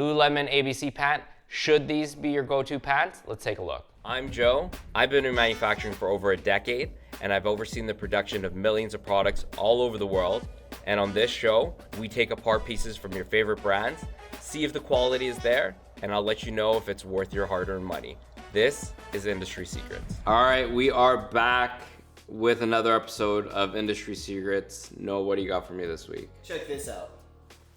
Lululemon ABC Pant. Should these be your go-to pants? Let's take a look. I'm Joe. I've been in manufacturing for over a decade, and I've overseen the production of millions of products all over the world. And on this show, we take apart pieces from your favorite brands, see if the quality is there, and I'll let you know if it's worth your hard-earned money. This is Industry Secrets. All right, we are back with another episode of Industry Secrets. Noah, what do you got for me this week? Check this out.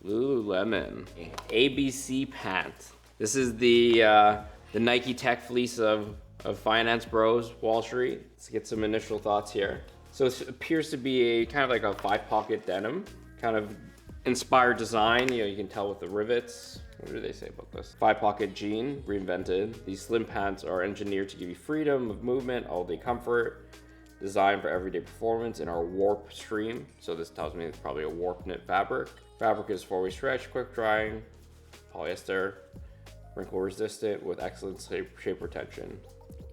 Lululemon ABC Pant. This is the Nike tech fleece of finance bros, Wall Street. Let's get some initial thoughts here. So it appears to be a kind of like a 5-pocket denim, kind of inspired design. You know, you can tell with the rivets. What do they say about this? 5-pocket jean, reinvented. These slim pants are engineered to give you freedom of movement, all-day comfort, designed for everyday performance in our warp stream. So this tells me it's probably a warp knit fabric. Fabric is 4-way stretch, quick drying, polyester, wrinkle resistant with excellent shape retention.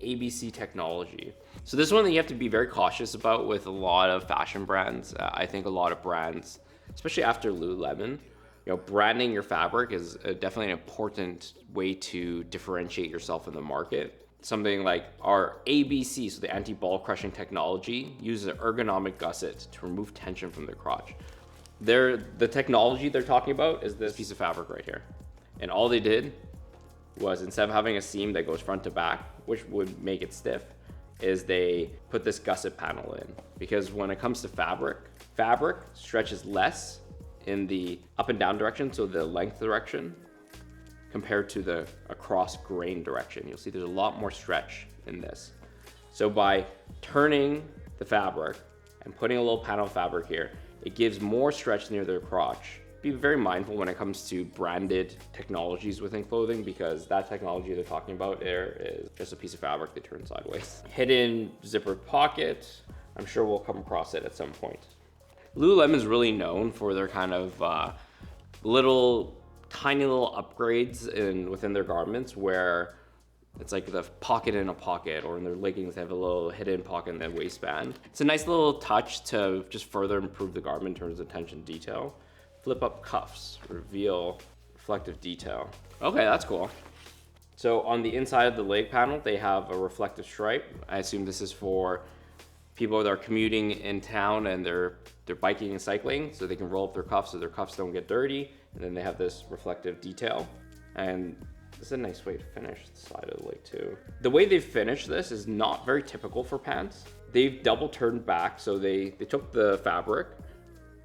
ABC technology. So this is one that you have to be very cautious about with a lot of fashion brands. I think a lot of brands, especially after Lululemon, you know, branding your fabric is definitely an important way to differentiate yourself in the market. Something like our ABC, so the anti-ball crushing technology, uses an ergonomic gusset to remove tension from the crotch. The technology they're talking about is this piece of fabric right here. And all they did was, instead of having a seam that goes front to back, which would make it stiff, is they put this gusset panel in. Because when it comes to fabric stretches less in the up and down direction, so the length direction, compared to the across grain direction. You'll see there's a lot more stretch in this. So by turning the fabric and putting a little panel of fabric here, it gives more stretch near their crotch. Be very mindful when it comes to branded technologies within clothing, because that technology they're talking about there is just a piece of fabric that turns sideways. Hidden zippered pocket. I'm sure we'll come across it at some point. Lululemon is really known for their kind of tiny little upgrades within their garments, where it's like the pocket in a pocket, or in their leggings they have a little hidden pocket in the waistband. It's a nice little touch to just further improve the garment in terms of attention to detail. Flip up cuffs, reveal reflective detail. Okay, that's cool. So on the inside of the leg panel, they have a reflective stripe. I assume this is for people that are commuting in town and they're biking and cycling, so they can roll up their cuffs so their cuffs don't get dirty. And then they have this reflective detail. And this is a nice way to finish the side of the leg too. The way they've finished this is not very typical for pants. They've double turned back, so they took the fabric,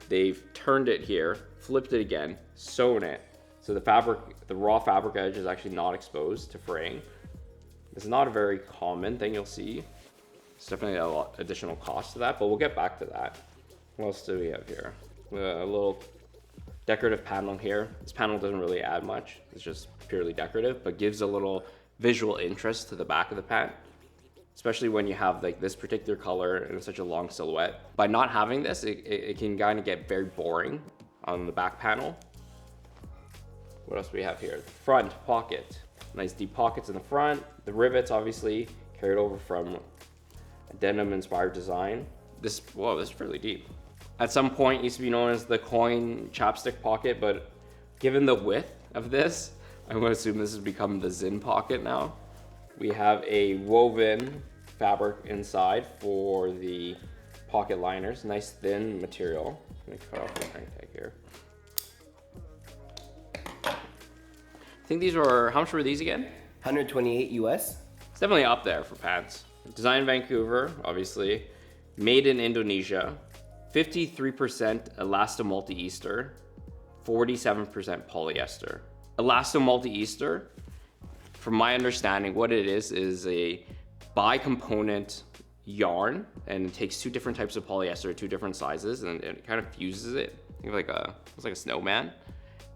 they've turned it here, flipped it again, sewn it. So the raw fabric edge is actually not exposed to fraying. This is not a very common thing you'll see. It's definitely a lot additional cost to that, but we'll get back to that. What else do we have here? A little decorative paneling here. This panel doesn't really add much. It's just purely decorative, but gives a little visual interest to the back of the pant, especially when you have like this particular color and such a long silhouette. By not having this, it can kind of get very boring on the back panel. What else do we have here? The front pocket. Nice deep pockets in the front. The rivets obviously carried over from a denim inspired design. This is really deep. At some point, it used to be known as the coin chapstick pocket, but given the width of this, I'm going to assume this has become the Zin pocket now. We have a woven fabric inside for the pocket liners. Nice thin material. Let me cut off the hang tag here. I think these were, how much were these again? 128 US. It's definitely up there for pants. Designed in Vancouver, obviously. Made in Indonesia. 53% elasto-multi-ester, 47% polyester. Elasto-multi-ester, from my understanding, what it is a bi-component yarn, and it takes two different types of polyester, two different sizes, and it kind of fuses it. Think of it's like a snowman.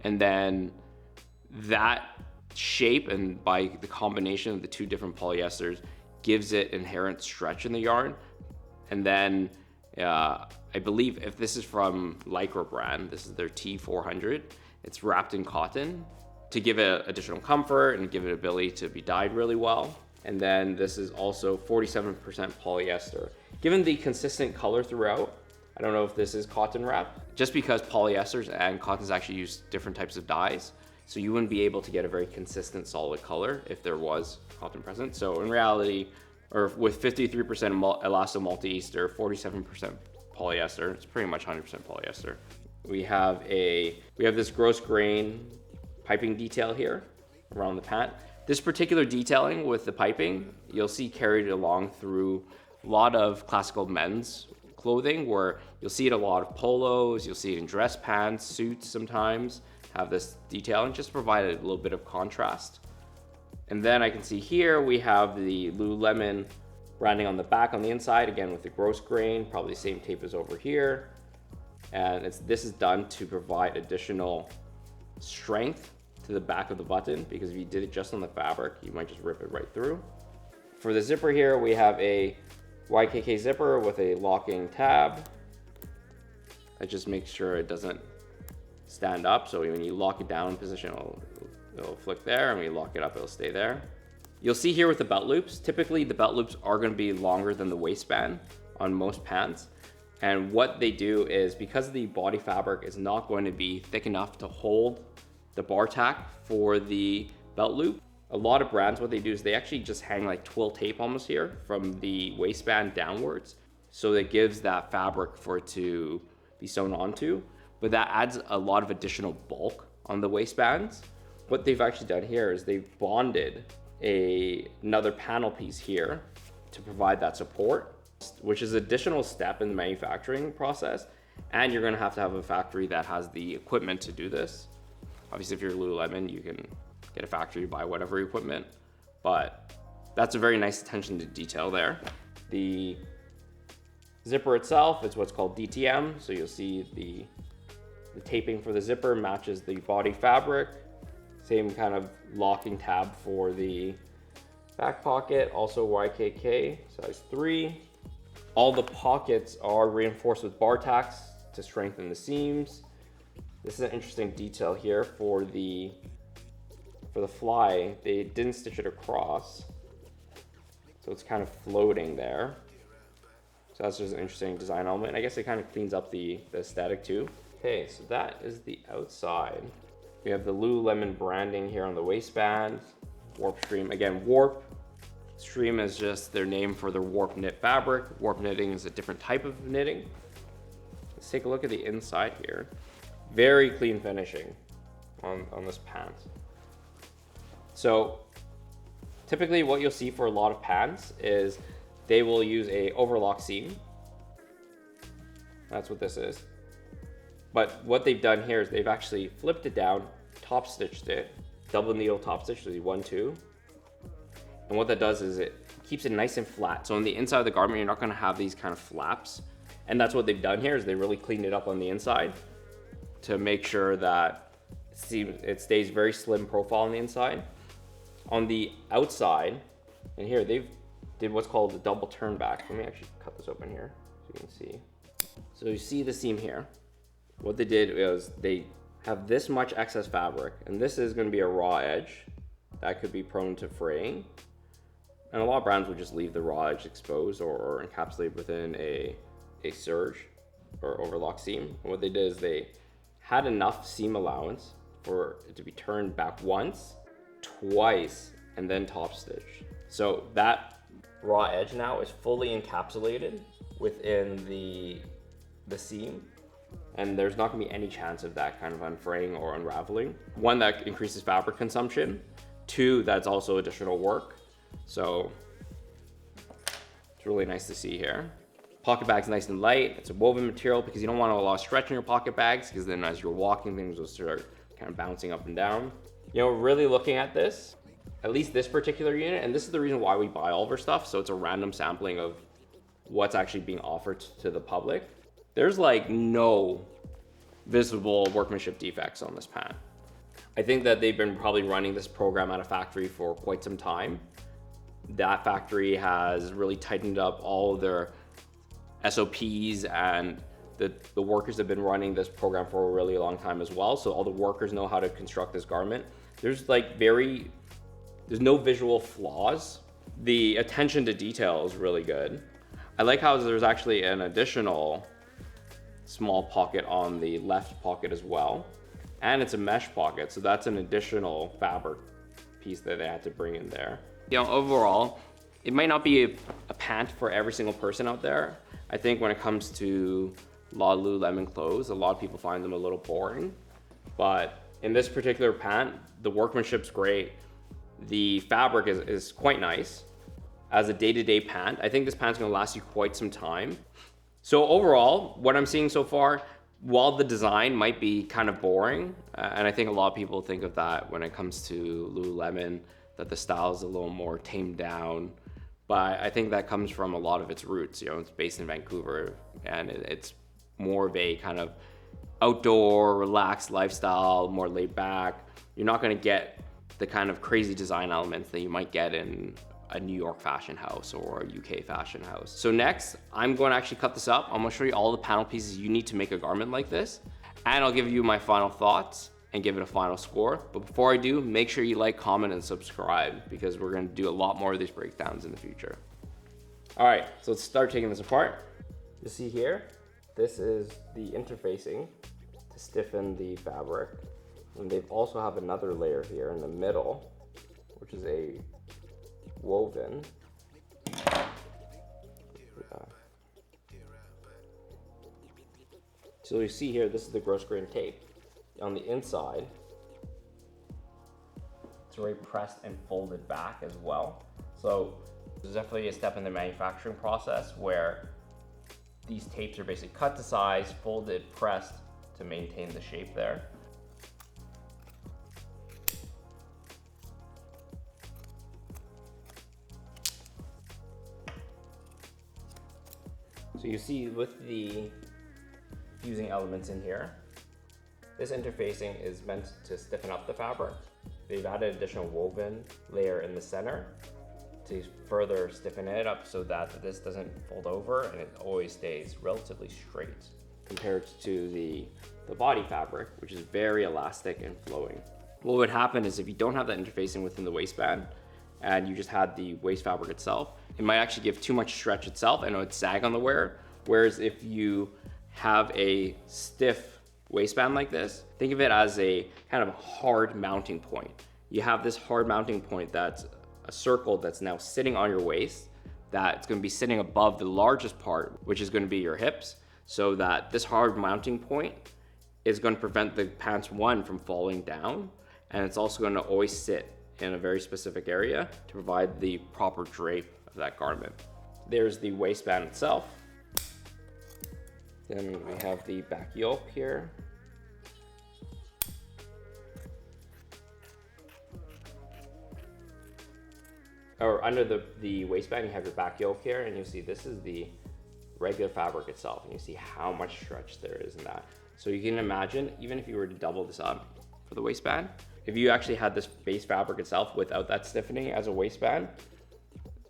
And then that shape, and by the combination of the two different polyesters, gives it inherent stretch in the yarn. And then I believe if this is from Lycra brand, this is their T400, it's wrapped in cotton to give it additional comfort and give it ability to be dyed really well. And then this is also 47% polyester. Given the consistent color throughout, I don't know if this is cotton wrap, just because polyesters and cottons actually use different types of dyes. So you wouldn't be able to get a very consistent solid color if there was cotton present. So in reality, or with 53% elasto multi-ester, 47% polyester, it's pretty much 100% polyester. We have this gross grain piping detail here around the pant. This particular detailing with the piping, you'll see carried along through a lot of classical men's clothing, where you'll see it a lot of polos, you'll see it in dress pants, suits sometimes have this detailing, just to provide a little bit of contrast. And then I can see here we have the Lululemon branding on the back on the inside, again with the gross grain, probably the same tape as over here. And this is done to provide additional strength to the back of the button, because if you did it just on the fabric, you might just rip it right through. For the zipper here, we have a YKK zipper with a locking tab. That just makes sure it doesn't stand up. So when you lock it down in position, it'll flick there, and when you lock it up, it'll stay there. You'll see here with the belt loops, typically the belt loops are going to be longer than the waistband on most pants. And what they do is, because the body fabric is not going to be thick enough to hold the bar tack for the belt loop, a lot of brands, what they do is they actually just hang like twill tape almost here from the waistband downwards. So it gives that fabric for it to be sewn onto, but that adds a lot of additional bulk on the waistbands. What they've actually done here is they've bonded another panel piece here to provide that support, which is an additional step in the manufacturing process. And you're gonna have to have a factory that has the equipment to do this. Obviously, if you're Lululemon, you can get a factory, buy whatever equipment, but that's a very nice attention to detail there. The zipper itself is what's called DTM. So you'll see the taping for the zipper matches the body fabric. Same kind of locking tab for the back pocket, also YKK, size 3. All the pockets are reinforced with bar tacks to strengthen the seams. This is an interesting detail here for the fly. They didn't stitch it across, so it's kind of floating there. So that's just an interesting design element. I guess it kind of cleans up the aesthetic too. Okay, so that is the outside. We have the Lululemon branding here on the waistband. Warp Stream, again, Warp Stream is just their name for their warp knit fabric. Warp knitting is a different type of knitting. Let's take a look at the inside here. Very clean finishing on this pant. So typically what you'll see for a lot of pants is they will use a overlock seam. That's what this is. But what they've done here is they've actually flipped it down, top stitched it, double needle top stitch, so 1, 2. And what that does is it keeps it nice and flat. So on the inside of the garment, you're not gonna have these kind of flaps. And that's what they've done here, is they really cleaned it up on the inside to make sure that it stays very slim profile on the inside. On the outside, and here they've did what's called a double turn back. Let me actually cut this open here so you can see. So you see the seam here. What they did was they have this much excess fabric, and this is going to be a raw edge that could be prone to fraying. And a lot of brands will just leave the raw edge exposed or encapsulated within a serge or overlock seam. And what they did is they had enough seam allowance for it to be turned back once, twice, and then top stitch. So that raw edge now is fully encapsulated within the seam, and there's not gonna be any chance of that kind of unfraying or unraveling. One, that increases fabric consumption. Two, that's also additional work. So it's really nice to see here. Pocket bag's nice and light. It's a woven material because you don't want a lot of stretch in your pocket bags, because then as you're walking, things will start kind of bouncing up and down. You know, really looking at this, at least this particular unit, and this is the reason why we buy all of our stuff, so it's a random sampling of what's actually being offered to the public. There's like no visible workmanship defects on this pant. I think that they've been probably running this program at a factory for quite some time. That factory has really tightened up all of their SOPs, and the workers have been running this program for a really long time as well. So all the workers know how to construct this garment. There's no visual flaws. The attention to detail is really good. I like how there's actually an additional small pocket on the left pocket as well. And it's a mesh pocket, so that's an additional fabric piece that they had to bring in there. You know, overall, it might not be a pant for every single person out there. I think when it comes to a lot of Lululemon clothes, a lot of people find them a little boring. But in this particular pant, the workmanship's great. The fabric is quite nice. As a day-to-day pant, I think this pant's gonna last you quite some time. So overall, what I'm seeing so far, while the design might be kind of boring, and I think a lot of people think of that when it comes to Lululemon, that the style is a little more tamed down, but I think that comes from a lot of its roots. You know, it's based in Vancouver, and it's more of a kind of outdoor, relaxed lifestyle, more laid back. You're not gonna get the kind of crazy design elements that you might get in a New York fashion house or a UK fashion house. So next, I'm going to actually cut this up. I'm going to show you all the panel pieces you need to make a garment like this. And I'll give you my final thoughts and give it a final score. But before I do, make sure you like, comment, and subscribe because we're going to do a lot more of these breakdowns in the future. All right, so let's start taking this apart. You see here, this is the interfacing to stiffen the fabric. And they also have another layer here in the middle, which is a woven. So you see here, this is the gross grain tape. On the inside, it's already pressed and folded back as well. So there's definitely a step in the manufacturing process where these tapes are basically cut to size, folded, pressed to maintain the shape there. So you see with the fusing elements in here, this interfacing is meant to stiffen up the fabric. They've added additional woven layer in the center to further stiffen it up so that this doesn't fold over and it always stays relatively straight compared to the body fabric, which is very elastic and flowing. What would happen is if you don't have that interfacing within the waistband and you just had the waist fabric itself, it might actually give too much stretch itself and it would sag on the wearer. Whereas if you have a stiff waistband like this, think of it as a kind of hard mounting point. You have this hard mounting point that's a circle that's now sitting on your waist, that's going to be sitting above the largest part, which is going to be your hips, so that this hard mounting point is going to prevent the pants one from falling down, and it's also going to always sit in a very specific area to provide the proper drape of that garment. There's the waistband itself. Then we have the back yoke here. Or under the waistband, you have your back yoke here, and you see this is the regular fabric itself, and you see how much stretch there is in that. So you can imagine, even if you were to double this up for the waistband, if you actually had this base fabric itself without that stiffening as a waistband,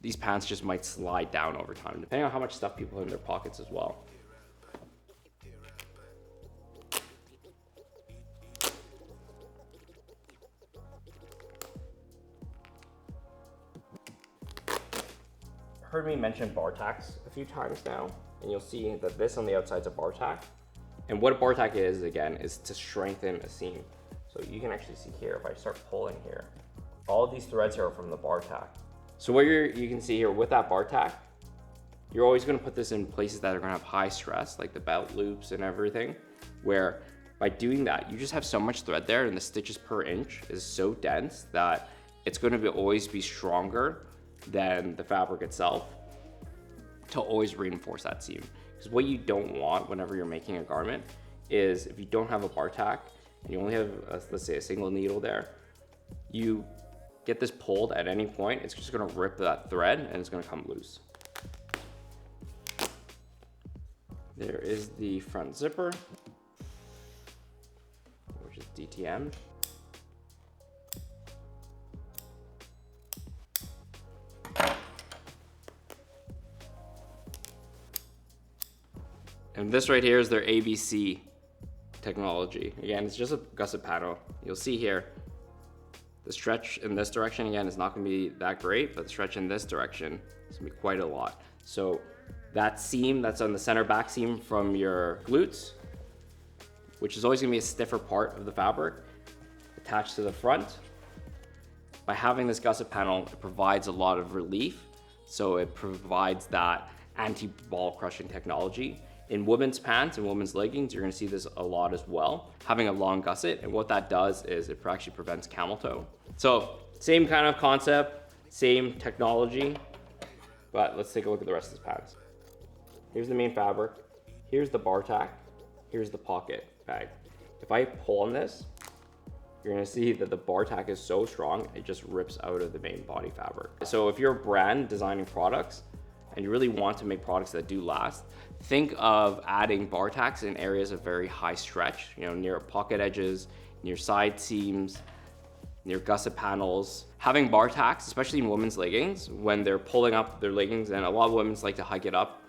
these pants just might slide down over time, depending on how much stuff people put in their pockets as well. Heard me mention bar tacks a few times now, and you'll see that this on the outside is a bar tack. And what a bar tack is, again, is to strengthen a seam. So you can actually see here, if I start pulling here, all of these threads here are from the bar tack. So what you can see here with that bar tack, you're always gonna put this in places that are gonna have high stress, like the belt loops and everything, where by doing that, you just have so much thread there and the stitches per inch is so dense that it's gonna always be stronger than the fabric itself to always reinforce that seam. Because what you don't want whenever you're making a garment is if you don't have a bar tack and you only have, let's say, a single needle there, you get this pulled at any point, it's just gonna rip that thread and it's gonna come loose. There is the front zipper, which is DTM. And this right here is their ABC technology. Again, it's just a gusset panel. You'll see here, the stretch in this direction, again, is not gonna be that great, but the stretch in this direction is gonna be quite a lot. So that seam that's on the center back seam from your glutes, which is always gonna be a stiffer part of the fabric, attached to the front. By having this gusset panel, it provides a lot of relief. So it provides that anti-ball crushing technology. In women's pants and women's leggings, you're gonna see this a lot as well. Having a long gusset, and what that does is it actually prevents camel toe. So same kind of concept, same technology, but let's take a look at the rest of this pants. Here's the main fabric, here's the bar tack, here's the pocket bag. If I pull on this, you're gonna see that the bar tack is so strong, it just rips out of the main body fabric. So if you're a brand designing products, and you really want to make products that do last, think of adding bar tacks in areas of very high stretch, near pocket edges, near side seams, near gusset panels. Having bar tacks, especially in women's leggings, when they're pulling up their leggings, and a lot of women's like to hike it up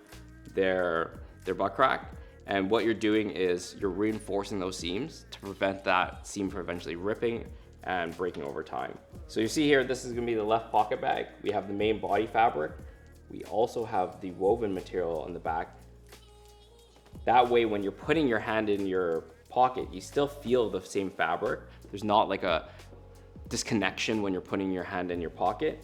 their butt crack, and what you're doing is you're reinforcing those seams to prevent that seam from eventually ripping and breaking over time. So you see here, this is gonna be the left pocket bag. We have the main body fabric. We also have the woven material on the back. That way, when you're putting your hand in your pocket, you still feel the same fabric. There's not like a disconnection when you're putting your hand in your pocket,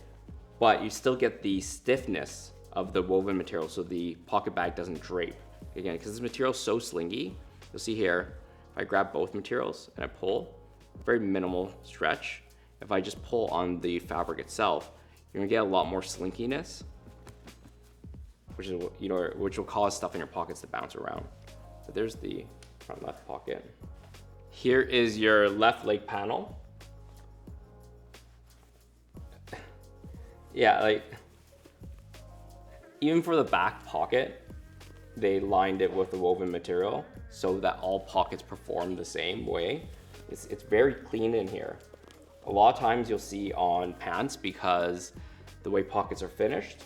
but you still get the stiffness of the woven material so the pocket bag doesn't drape. Again, because this material is so slingy, you'll see here, if I grab both materials and I pull, very minimal stretch. If I just pull on the fabric itself, you're gonna get a lot more slinkiness, which will cause stuff in your pockets to bounce around. So there's the front left pocket. Here is your left leg panel. Yeah, like, even for the back pocket, they lined it with the woven material so that all pockets perform the same way. It's very clean in here. A lot of times you'll see on pants, because the way pockets are finished,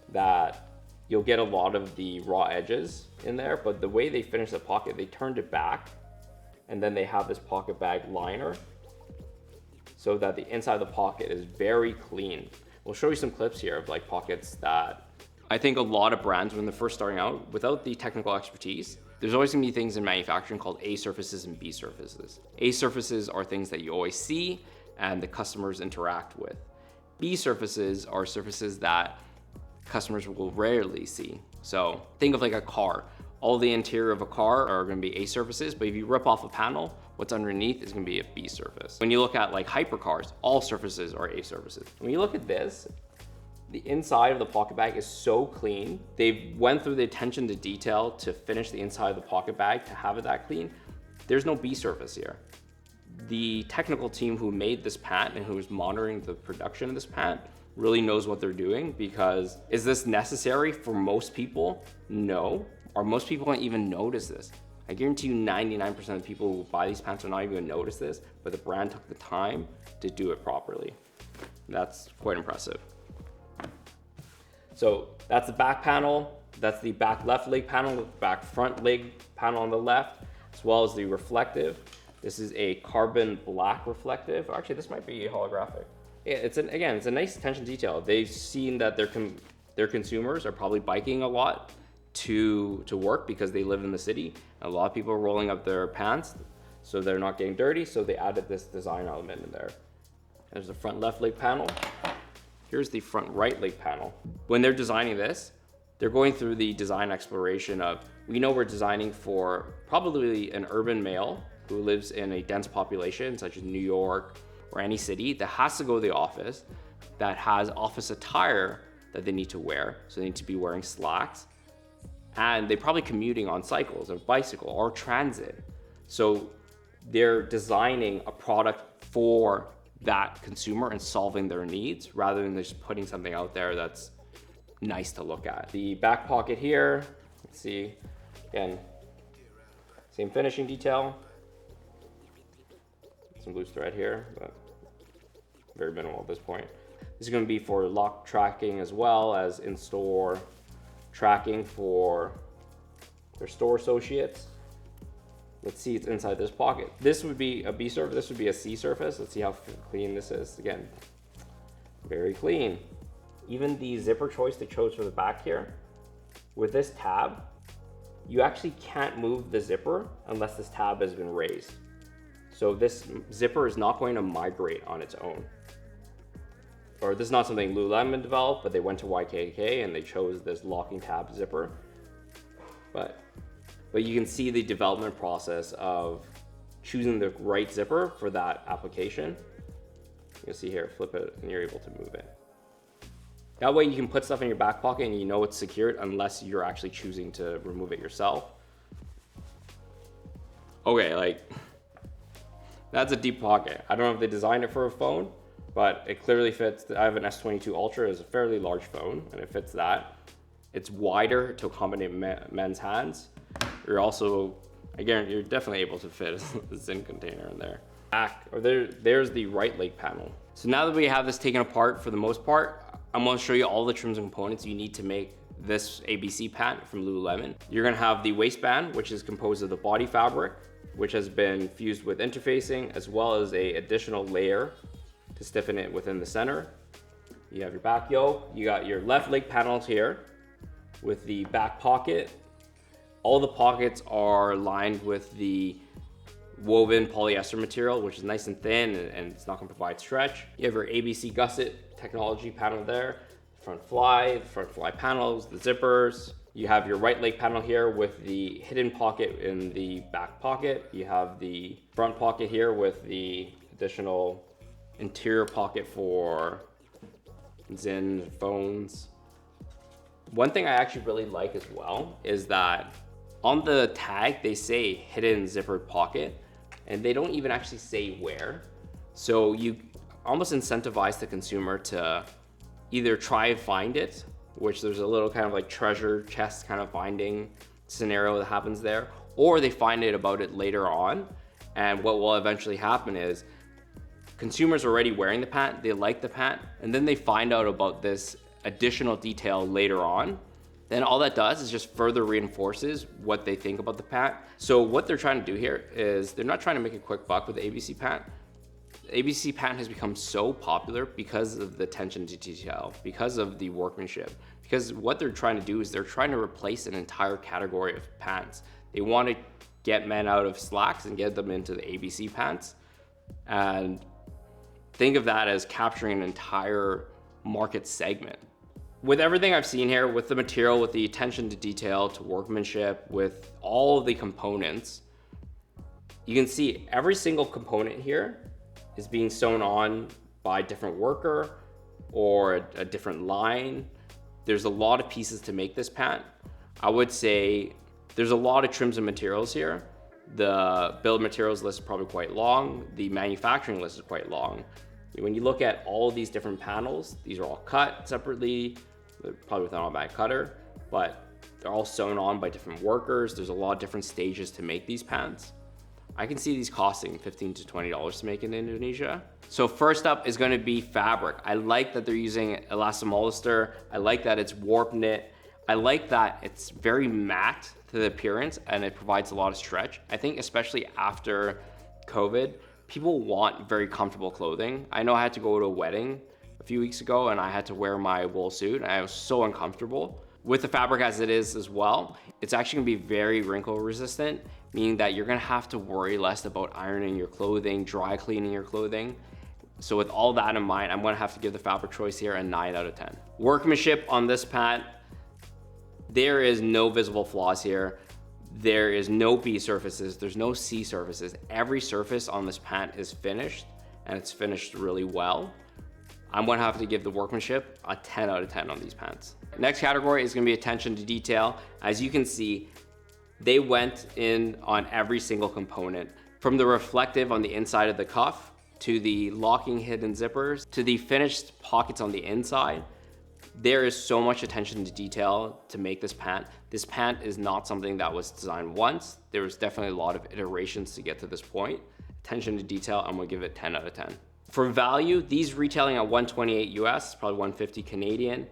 that you'll get a lot of the raw edges in there, but the way they finish the pocket, they turned it back, and then they have this pocket bag liner so that the inside of the pocket is very clean. We'll show you some clips here of like pockets that I think a lot of brands, when they're first starting out, without the technical expertise, there's always gonna be things in manufacturing called A surfaces and B surfaces. A surfaces are things that you always see and the customers interact with. B surfaces are surfaces that customers will rarely see. So think of like a car. All the interior of a car are gonna be A surfaces, but if you rip off a panel, what's underneath is gonna be a B surface. When you look at like hypercars, all surfaces are A surfaces. When you look at this, the inside of the pocket bag is so clean. They went through the attention to detail to finish the inside of the pocket bag to have it that clean. There's no B surface here. The technical team who made this pant and who's monitoring the production of this pant really knows what they're doing, because is this necessary for most people? No. Or most people don't even notice this. I guarantee you 99% of the people who buy these pants are not even gonna notice this, but the brand took the time to do it properly. That's quite impressive. So that's the back panel, that's the back left leg panel, the back front leg panel on the left, as well as the reflective. This is a carbon black reflective. Actually, this might be holographic. Yeah, it's a nice attention to detail. They've seen that their consumers are probably biking a lot to work because they live in the city. A lot of people are rolling up their pants so they're not getting dirty, so they added this design element in there. There's the front left leg panel. Here's the front right leg panel. When they're designing this, they're going through the design exploration of, we know we're designing for probably an urban male who lives in a dense population such as New York or any city that has to go to the office, that has office attire that they need to wear. So they need to be wearing slacks, and they're probably commuting on cycles or bicycle or transit. So they're designing a product for that consumer and solving their needs rather than just putting something out there that's nice to look at. The back pocket here, let's see, again, same finishing detail. Some loose thread here, but very minimal at this point. This is going to be for lock tracking as well as in-store tracking for their store associates. Let's see, it's inside this pocket. This would be a B surface, this would be a C surface. Let's see how clean this is. Again, very clean. Even the zipper choice they chose for the back here, with this tab, you actually can't move the zipper unless this tab has been raised. So this zipper is not going to migrate on its own. Or this is not something Lululemon developed, but they went to YKK and they chose this locking tab zipper. But you can see the development process of choosing the right zipper for that application. You'll see here, flip it and you're able to move it. That way you can put stuff in your back pocket and you know it's secured unless you're actually choosing to remove it yourself. Okay, like, that's a deep pocket. I don't know if they designed it for a phone, but it clearly fits. I have an S22 Ultra, it's a fairly large phone, and it fits that. It's wider to accommodate men's hands. You're also, again, you're definitely able to fit a Zinn container in there. There's the right leg panel. So now that we have this taken apart for the most part, I'm gonna show you all the trims and components you need to make this ABC pant from Lululemon. You're gonna have the waistband, which is composed of the body fabric, which has been fused with interfacing, as well as a additional layer to stiffen it within the center. You have your back yoke, you got your left leg panels here with the back pocket. All the pockets are lined with the woven polyester material, which is nice and thin and it's not gonna provide stretch. You have your ABC gusset technology panel there, the front fly panels, the zippers. You have your right leg panel here with the hidden pocket in the back pocket. You have the front pocket here with the additional interior pocket for Zinn phones. One thing I actually really like as well is that on the tag, they say hidden zippered pocket, and they don't even actually say where. So you almost incentivize the consumer to either try and find it, which there's a little kind of like treasure chest kind of finding scenario that happens there, or they find it about it later on. And what will eventually happen is consumers are already wearing the pant, they like the pant, and then they find out about this additional detail later on. Then all that does is just further reinforces what they think about the pant. So what they're trying to do here is they're not trying to make a quick buck with the ABC pant. The ABC pant has become so popular because of the attention to detail, because of the workmanship, because what they're trying to do is they're trying to replace an entire category of pants. They want to get men out of slacks and get them into the ABC pants. And think of that as capturing an entire market segment. With everything I've seen here, with the material, with the attention to detail, to workmanship, with all of the components, you can see every single component here is being sewn on by a different worker or a different line. There's a lot of pieces to make this pant. I would say there's a lot of trims and materials here. The bill of materials list is probably quite long. The manufacturing list is quite long. When you look at all of these different panels, these are all cut separately, probably with an automatic cutter, but they're all sewn on by different workers. There's a lot of different stages to make these pants. I can see these costing $15 to $20 to make in Indonesia. So first up is gonna be fabric. I like that they're using elastomolester. I like that it's warp knit. I like that it's very matte to the appearance and it provides a lot of stretch. I think especially after COVID, people want very comfortable clothing. I know I had to go to a wedding a few weeks ago and I had to wear my wool suit and I was so uncomfortable. With the fabric as it is as well, it's actually gonna be very wrinkle resistant, meaning that you're gonna have to worry less about ironing your clothing, dry cleaning your clothing. So with all that in mind, I'm gonna have to give the fabric choice here a 9 out of 10. Workmanship on this pant, there is no visible flaws here. There is no B surfaces, there's no C surfaces. Every surface on this pant is finished and it's finished really well. I'm gonna have to give the workmanship a 10 out of 10 on these pants. Next category is gonna be attention to detail. As you can see, they went in on every single component, from the reflective on the inside of the cuff, to the locking hidden zippers, to the finished pockets on the inside. There is so much attention to detail to make this pant. This pant is not something that was designed once. There was definitely a lot of iterations to get to this point. Attention to detail, I'm gonna give it 10 out of 10. For value, these retailing at 128 US, probably 150 Canadian.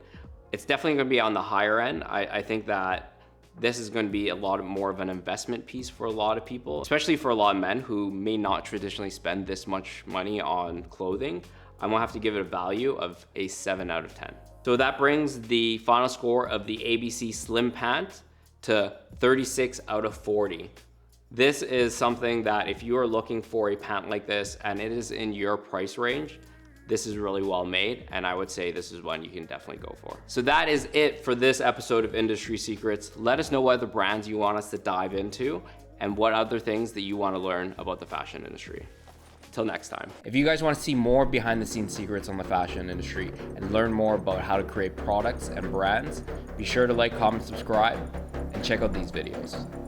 It's definitely gonna be on the higher end. I think that this is gonna be a lot more of an investment piece for a lot of people, especially for a lot of men who may not traditionally spend this much money on clothing. I'm gonna have to give it a value of a 7 out of 10. So that brings the final score of the ABC Slim Pant to 36 out of 40. This is something that if you are looking for a pant like this and it is in your price range, this is really well made, and I would say this is one you can definitely go for. So that is it for this episode of Industry Secrets. Let us know what other brands you want us to dive into and what other things that you want to learn about the fashion industry. Till next time. If you guys want to see more behind the scenes secrets on the fashion industry and learn more about how to create products and brands, be sure to like, comment, subscribe, and check out these videos.